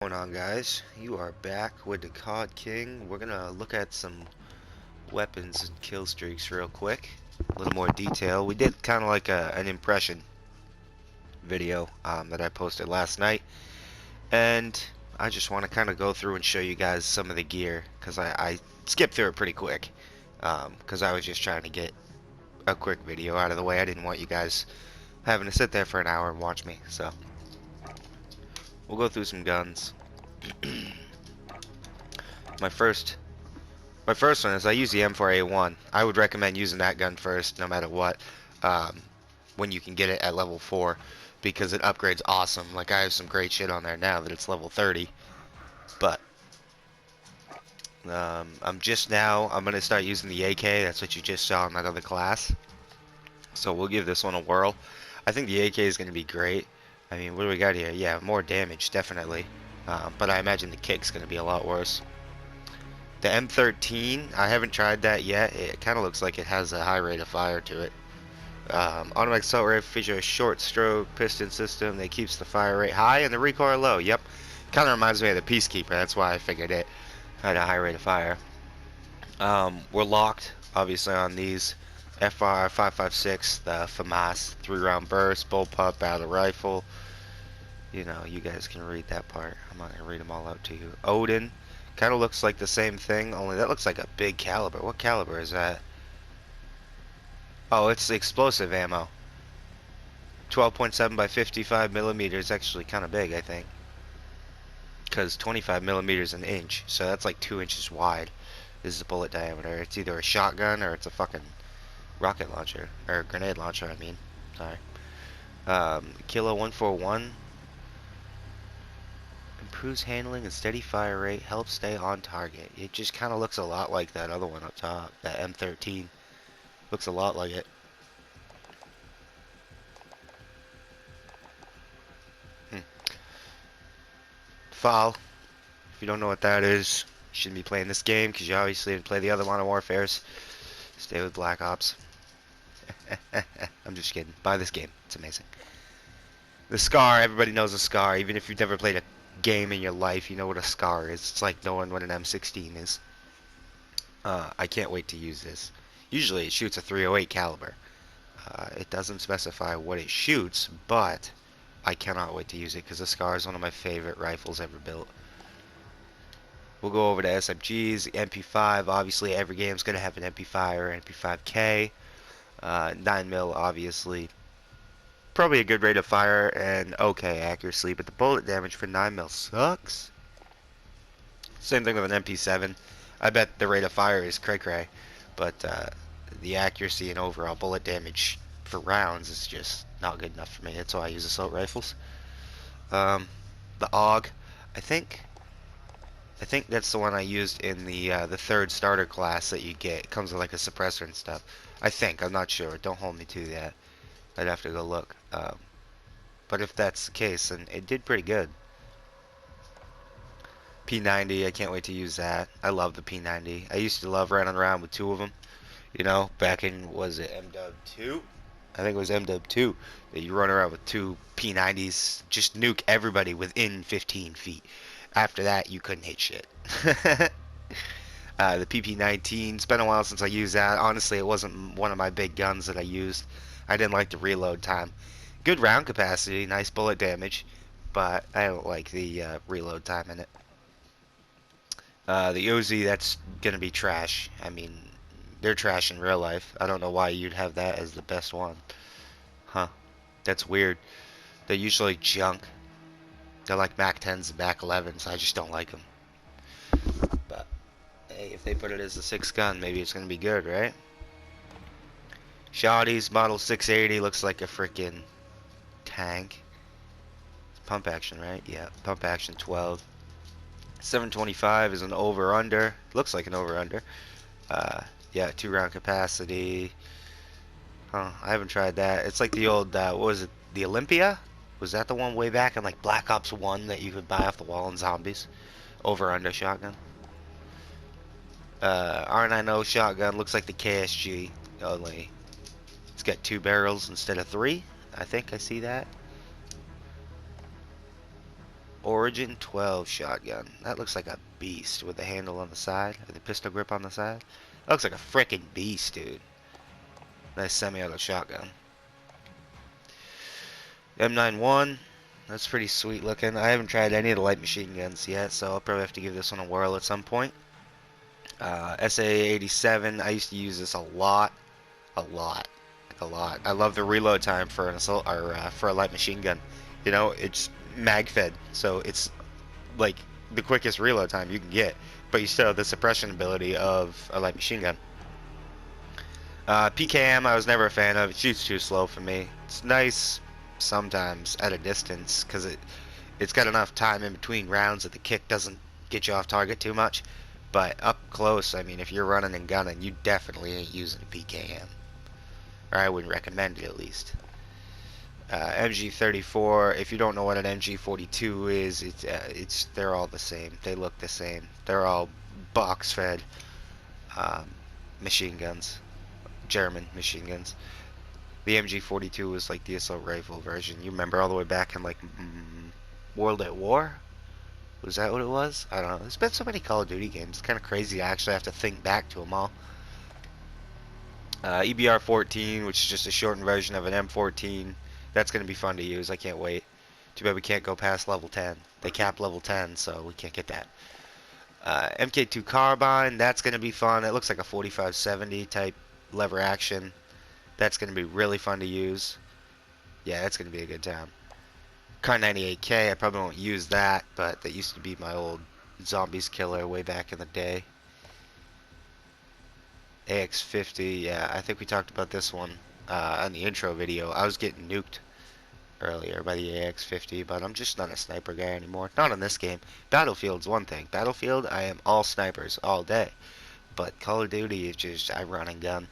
What's going on, guys? You are back with the COD King. We're gonna look at some weapons and kill streaks real quick. A little more detail. We did kind of like an impression video that I posted last night, and I just want to kind of go through and show you guys some of the gear because I skipped through it pretty quick because I was just trying to get a quick video out of the way. I didn't want you guys having to sit there for an hour and watch me, so we'll go through some guns. My first My first one is I use the M4A1. I would recommend using that gun first, no matter what, um, when you can get it at level 4, because it upgrades awesome. Like, I have some great shit on there now that it's level 30, but I'm going to start using the AK. That's what you just saw in that other class. So we'll give this one a whirl. I think the AK is going to be great. I mean, what do we got here? Yeah, more damage, definitely. But I imagine the kick's going to be a lot worse. The M13, I haven't tried that yet. It kind of looks like it has a high rate of fire to it. Automatic assault rifle features a short stroke piston system that keeps the fire rate high and the recoil low. Yep, kind of reminds me of the Peacekeeper. That's why I figured it had a high rate of fire. We're locked, obviously, on these. FR 556, the FAMAS 3-round burst, bullpup, battle rifle. You know, you guys can read that part. I'm not going to read them all out to you. Odin. Kind of looks like the same thing, only that looks like a big caliber. What caliber is that? Oh, it's the explosive ammo. 12.7 by 55 millimeters. Actually kind of big, I think. Because 25 millimeters an inch. So that's like 2 inches wide. This is the bullet diameter. It's either a shotgun or it's a fucking rocket launcher. Or grenade launcher, I mean. Sorry. Kilo 141. Improves handling and steady fire rate, helps stay on target. It just kind of looks a lot like that other one up top, that M13. Looks a lot like it. FAL. If you don't know what that is, you shouldn't be playing this game because you obviously didn't play the other Modern Warfares. Stay with Black Ops. I'm just kidding. Buy this game. It's amazing. The SCAR, everybody knows a SCAR. Even if you've never played a game in your life, you know what a SCAR is. It's like knowing what an M16 is. I can't wait to use this. Usually it shoots a 308 caliber. It doesn't specify what it shoots, but I cannot wait to use it because the SCAR is one of my favorite rifles ever built. We'll go over to SMGs, MP5. Obviously, every game's going to have an MP5 or MP5K. 9mm, obviously. Probably a good rate of fire and okay accuracy, but the bullet damage for 9mm sucks. Same thing with an MP7. I bet the rate of fire is cray-cray, but the accuracy and overall bullet damage for rounds is just not good enough for me. That's why I use assault rifles. The AUG, I think that's the one I used in the third starter class that you get. It comes with like a suppressor and stuff. I think. I'm not sure. Don't hold me to that. I'd have to go look. But if that's the case, then it did pretty good. P90, I can't wait to use that. I love the P90. I used to love running around with 2 of them. You know, back in, was it MW2? I think it was MW2 that you run around with 2 P90s, just nuke everybody within 15 feet. After that, you couldn't hit shit. The PP19, it's been a while since I used that. Honestly, it wasn't one of my big guns that I used. I didn't like the reload time. Good round capacity, nice bullet damage, but I don't like the reload time in it. The Uzi, that's gonna be trash. I mean, they're trash in real life. I don't know why you'd have that as the best one. Huh. That's weird. They're usually junk. They're like Mac 10s and Mac 11s. I just don't like them. But, hey, if they put it as a 6 gun, maybe it's gonna be good, right? Shotty's Model 680 looks like a freaking tank. It's pump action, right? Yeah, pump action 12. 725 is an over-under. Looks like an over-under. Yeah, 2-round capacity. Huh, I haven't tried that. It's like the old, what was it? The Olympia? Was that the one way back in like Black Ops 1 that you could buy off the wall in Zombies? Over-under shotgun. R90 shotgun looks like the KSG, only it's got 2 barrels instead of 3. I think I see that. Origin 12 shotgun. That looks like a beast with the handle on the side, or the pistol grip on the side. That looks like a freaking beast, dude. Nice semi-auto shotgun. M91. That's pretty sweet looking. I haven't tried any of the light machine guns yet, so I'll probably have to give this one a whirl at some point. SA-87. I used to use this a lot. A lot. Like a lot. I love the reload time for an assault, or for a light machine gun. You know, it's mag fed, so it's like the quickest reload time you can get, but you still have the suppression ability of a light machine gun. PKM I was never a fan of. It shoots too slow for me. It's nice sometimes at a distance because it's got enough time in between rounds that the kick doesn't get you off target too much, but up close, I mean, if you're running and gunning, you definitely ain't using a PKM, or I wouldn't recommend it at least. MG34, if you don't know what an MG42 is, they're all the same. They look the same. They're all box fed machine guns, German machine guns. The MG42 was like the assault rifle version. You remember all the way back in like World at War? Was that what it was? I don't know. There's been so many Call of Duty games. It's kind of crazy. I actually have to think back to them all. EBR-14, which is just a shortened version of an M14. That's going to be fun to use. I can't wait. Too bad we can't go past level 10. They cap level 10, so we can't get that. MK2 carbine, that's going to be fun. It looks like a 4570 type lever action. That's going to be really fun to use. Yeah, that's going to be a good time. Kar 98K, I probably won't use that, but that used to be my old zombies killer way back in the day. AX50, yeah, I think we talked about this one on the intro video. I was getting nuked earlier by the AX50, but I'm just not a sniper guy anymore. Not in this game. Battlefield's one thing. Battlefield, I am all snipers all day. But Call of Duty is just, I run and gun.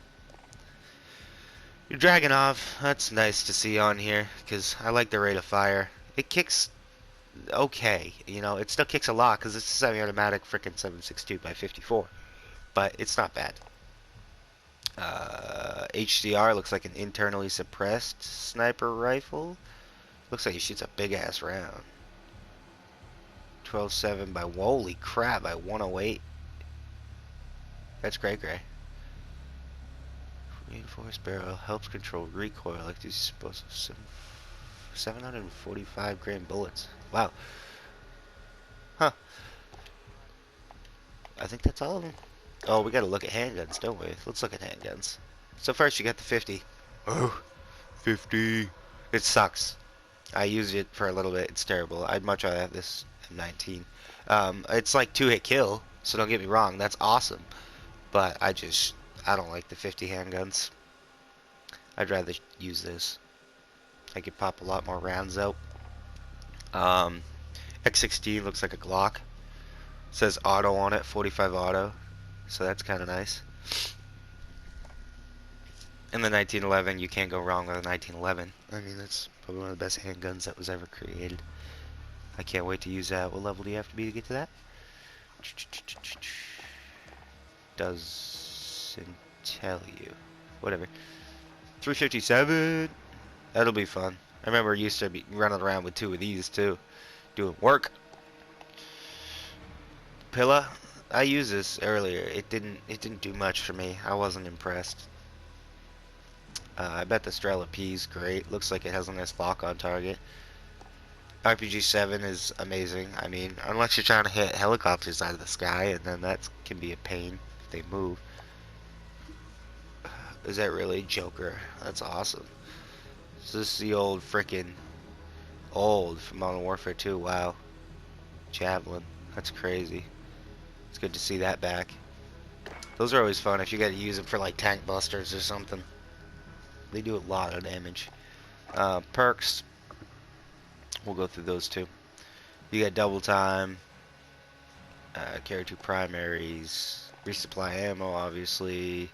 Your Dragunov, that's nice to see on here, because I like the rate of fire. It kicks okay, you know, it still kicks a lot, because it's a semi-automatic frickin' 7.62 by 54. But it's not bad. HDR looks like an internally suppressed sniper rifle. Looks like he shoots a big ass round. 12.7 by, holy crap, by 108. That's gray. Reinforced barrel helps control recoil like these explosive 745 grain bullets. Wow. Huh. I think that's all of them. Oh, we gotta look at handguns, don't we? Let's look at handguns. So first you got the 50. Oh, 50. It sucks. I used it for a little bit. It's terrible. I'd much rather have this M19. It's like 2-hit kill, so don't get me wrong. That's awesome. But I don't like the 50 handguns. I'd rather use this. I could pop a lot more rounds out. X16 looks like a Glock. It says auto on it, 45 auto. So that's kind of nice. And the 1911, you can't go wrong with a 1911. I mean, that's probably one of the best handguns that was ever created. I can't wait to use that. What level do you have to be to get to that? Doesn't tell you. Whatever. 357. That'll be fun. I remember I used to be running around with 2 of these too, doing work. Pilla. I used this earlier. It didn't do much for me. I wasn't impressed. I bet the Strela P is great. Looks like it has a nice lock on target. RPG-7 is amazing. I mean, unless you're trying to hit helicopters out of the sky, and then that can be a pain if they move. Is that really Joker? That's awesome. So this is the old frickin' old from Modern Warfare 2. Wow. Javelin. That's crazy. It's good to see that back. Those are always fun if you gotta use them for like tank busters or something. They do a lot of damage. Perks. We'll go through those too. You got double time. Carry 2 primaries. Resupply ammo, obviously.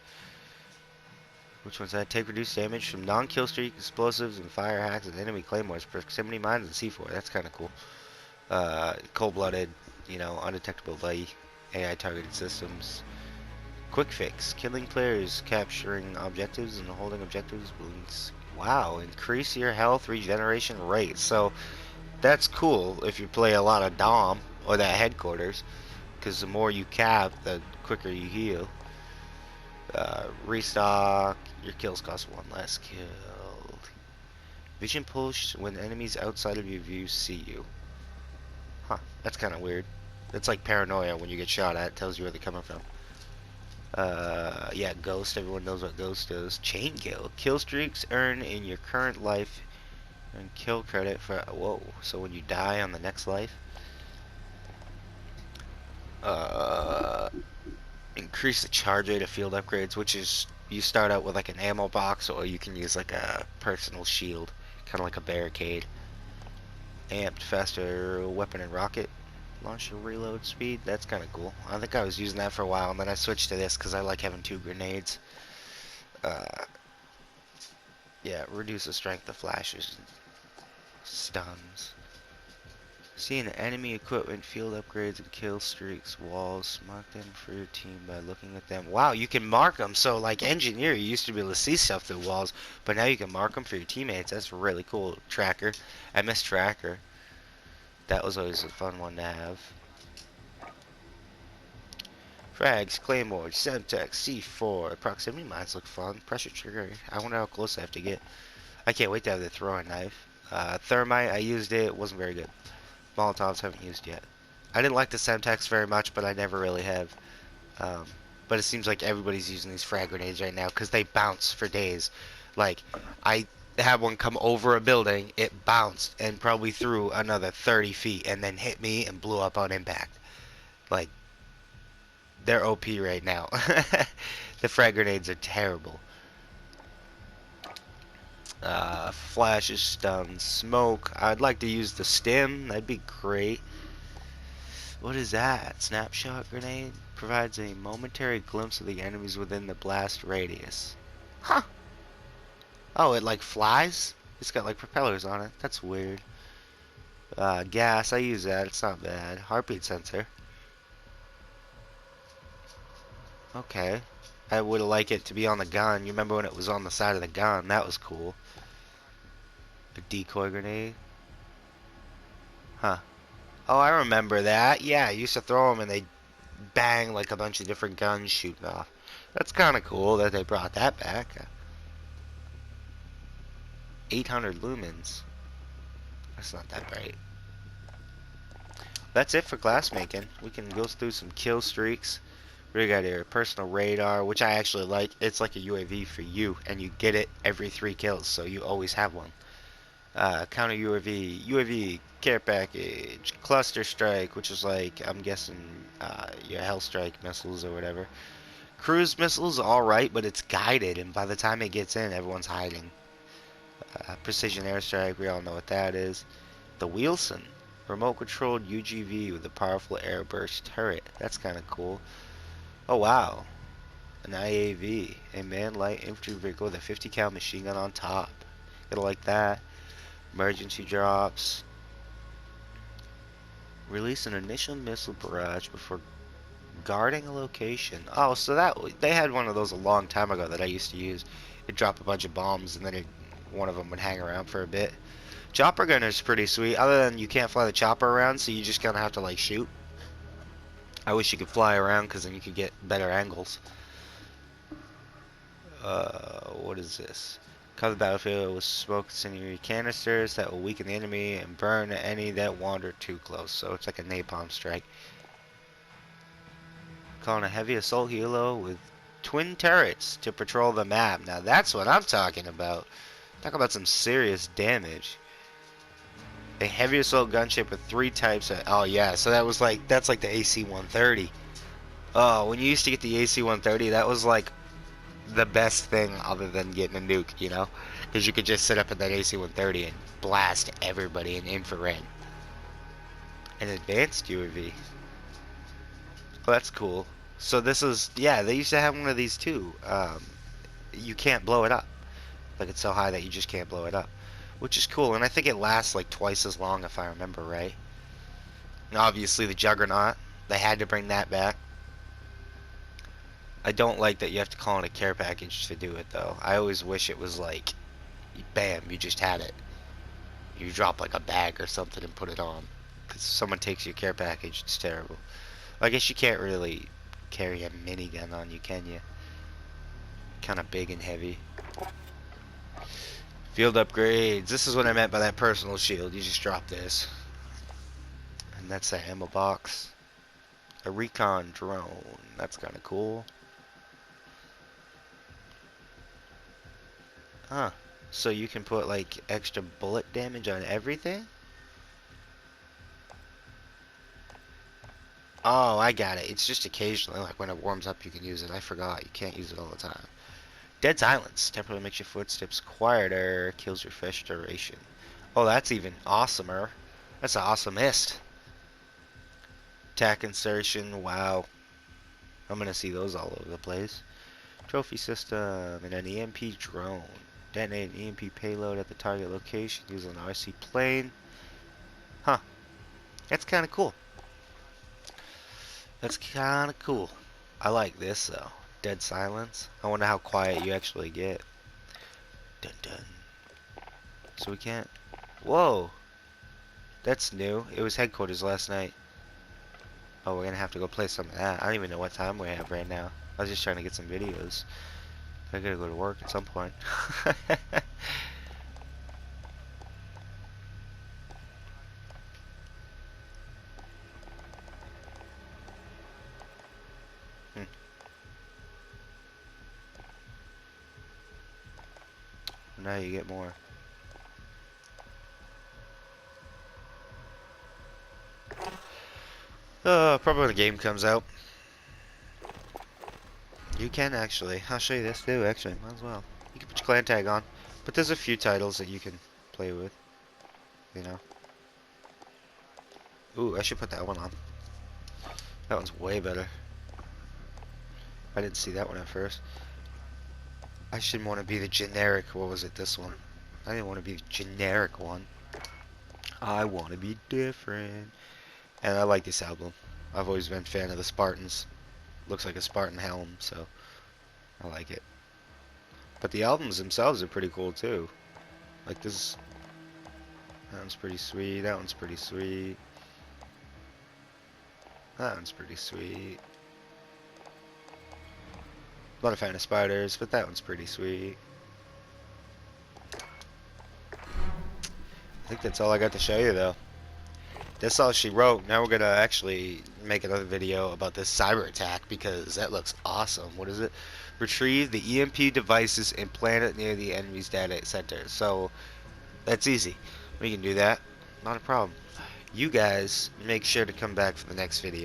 Which one's that? Take reduced damage from non-kill streak, explosives, and fire hacks, and enemy claymores, proximity mines, and C4. That's kind of cool. Cold-blooded, you know, undetectable by AI targeted systems. Quick fix. Killing players, capturing objectives, and holding objectives. Wow. Increase your health regeneration rate. So, that's cool if you play a lot of Dom or that headquarters, because the more you cap, the quicker you heal. Restock. Your kills cost one less kill. Vision push when enemies outside of your view see you. Huh, that's kind of weird. It's like paranoia when you get shot at. It tells you where they're coming from. Yeah, Ghost. Everyone knows what Ghost does. Chain kill. Kill streaks earn in your current life and kill credit for... Whoa. So when you die on the next life... Uh, increase the charge rate of field upgrades, which is... You start out with like an ammo box, or you can use like a personal shield. Kind of like a barricade. Amped faster weapon and rocket launcher reload speed. That's kind of cool. I think I was using that for a while, and then I switched to this because I like having 2 grenades. Yeah, reduce the strength of flashes and stuns. Seeing enemy equipment, field upgrades, and kill streaks, walls. Mark them for your team by looking at them. Wow, you can mark them. So, like Engineer, you used to be able to see stuff through walls, but now you can mark them for your teammates. That's really cool. Tracker. I miss Tracker. That was always a fun one to have. Frags, Claymore, Semtex, C4, proximity mines look fun. Pressure trigger. I wonder how close I have to get. I can't wait to have the throwing knife. Thermite, I used it. It wasn't very good. Molotovs haven't used yet. I didn't like the Semtex very much, but I never really have. But it seems like everybody's using these frag grenades right now because they bounce for days. Like, I had one come over a building, it bounced and probably threw another 30 feet and then hit me and blew up on impact. Like, they're OP right now. The frag grenades are terrible. Flashes, stun, smoke. I'd like to use the stim. That'd be great. What is that? Snapshot grenade provides a momentary glimpse of the enemies within the blast radius. Huh. Oh, it like flies? It's got like propellers on it. That's weird. Gas. I use that. It's not bad. Heartbeat sensor. Okay. I would like it to be on the gun. You remember when it was on the side of the gun? That was cool. A decoy grenade. Huh. Oh, I remember that. Yeah, I used to throw them and they bang like a bunch of different guns shooting off. That's kind of cool that they brought that back. 800 lumens. That's not that bright. That's it for glassmaking. We can go through some kill streaks. We got here personal radar, which I actually like. It's like a UAV for you, and you get it every 3 kills, so you always have one. Counter UAV, care package, cluster strike, which is like, I'm guessing, your hell strike missiles or whatever. Cruise missiles, alright, but it's guided, and by the time it gets in, everyone's hiding. Precision airstrike, we all know what that is. The Wheelson, remote controlled UGV with a powerful airburst turret. That's kind of cool. Oh wow, an IAV, a manned light infantry vehicle with a 50 cal machine gun on top. Gotta like that. Emergency drops. Release an initial missile barrage before guarding a location. Oh, so that they had one of those a long time ago that I used to use. It'd drop a bunch of bombs and then one of them would hang around for a bit. Chopper gunner is pretty sweet. Other than you can't fly the chopper around, so you just kind of have to like shoot. I wish you could fly around because then you could get better angles. What is this? Cover the battlefield with smoke incendiary canisters that will weaken the enemy and burn any that wander too close. So it's like a napalm strike. Calling a heavy assault helo with twin turrets to patrol the map. Now that's what I'm talking about. Talk about some serious damage. A heavy assault gunship with 3 types of... Oh yeah, so that was like... That's like the AC-130. Oh, when you used to get the AC-130, that was like the best thing other than getting a nuke, you know? Because you could just sit up in that AC-130 and blast everybody in infrared. An advanced UAV. Oh, that's cool. So this is... Yeah, they used to have one of these too. You can't blow it up. Like it's so high that you just can't blow it up. Which is cool, and I think it lasts like twice as long if I remember right. And obviously the Juggernaut, they had to bring that back. I don't like that you have to call in a care package to do it though. I always wish it was like, bam, you just had it. You drop like a bag or something and put it on. Because if someone takes your care package, it's terrible. Well, I guess you can't really carry a minigun on you, can you? Kind of big and heavy. Field upgrades. This is what I meant by that personal shield. You just drop this. And that's the ammo box. A recon drone. That's kind of cool. Huh. So you can put like extra bullet damage on everything? Oh, I got it. It's just occasionally, like when it warms up, you can use it. I forgot. You can't use it all the time. Dead silence. Temporarily makes your footsteps quieter. Kills your fresh duration. Oh, that's even awesomer. That's awesomest. Attack insertion. Wow. I'm gonna see those all over the place. Trophy system and an EMP drone. Detonate an EMP payload at the target location using an RC plane. Huh. That's kind of cool. That's kind of cool. I like this though. Dead silence. I wonder how quiet you actually get. Dun dun. So we can't. Whoa. That's new. It was headquarters last night. Oh, we're gonna have to go play some of that. I don't even know what time we have right now. I was just trying to get some videos. I gotta go to work at some point. Hmm. Now you get more. Probably when the game comes out. You can actually. I'll show you this too, actually. Might as well. You can put your clan tag on. But there's a few titles that you can play with. You know. Ooh, I should put that one on. That one's way better. I didn't see that one at first. I shouldn't want to be the generic. What was it? This one. I didn't want to be the generic one. I want to be different. And I like this album. I've always been a fan of the Spartans. Looks like a Spartan helm, so I like it. But the albums themselves are pretty cool too. Like this. That one's pretty sweet. That one's pretty sweet. That one's pretty sweet. Not a fan of spiders, but that one's pretty sweet. I think that's all I got to show you though. That's all she wrote. Now we're gonna actually make another video about this cyber attack because that looks awesome. What is it? Retrieve the EMP devices and plant it near the enemy's data center. So that's easy. We can do that. Not a problem. You guys make sure to come back for the next video.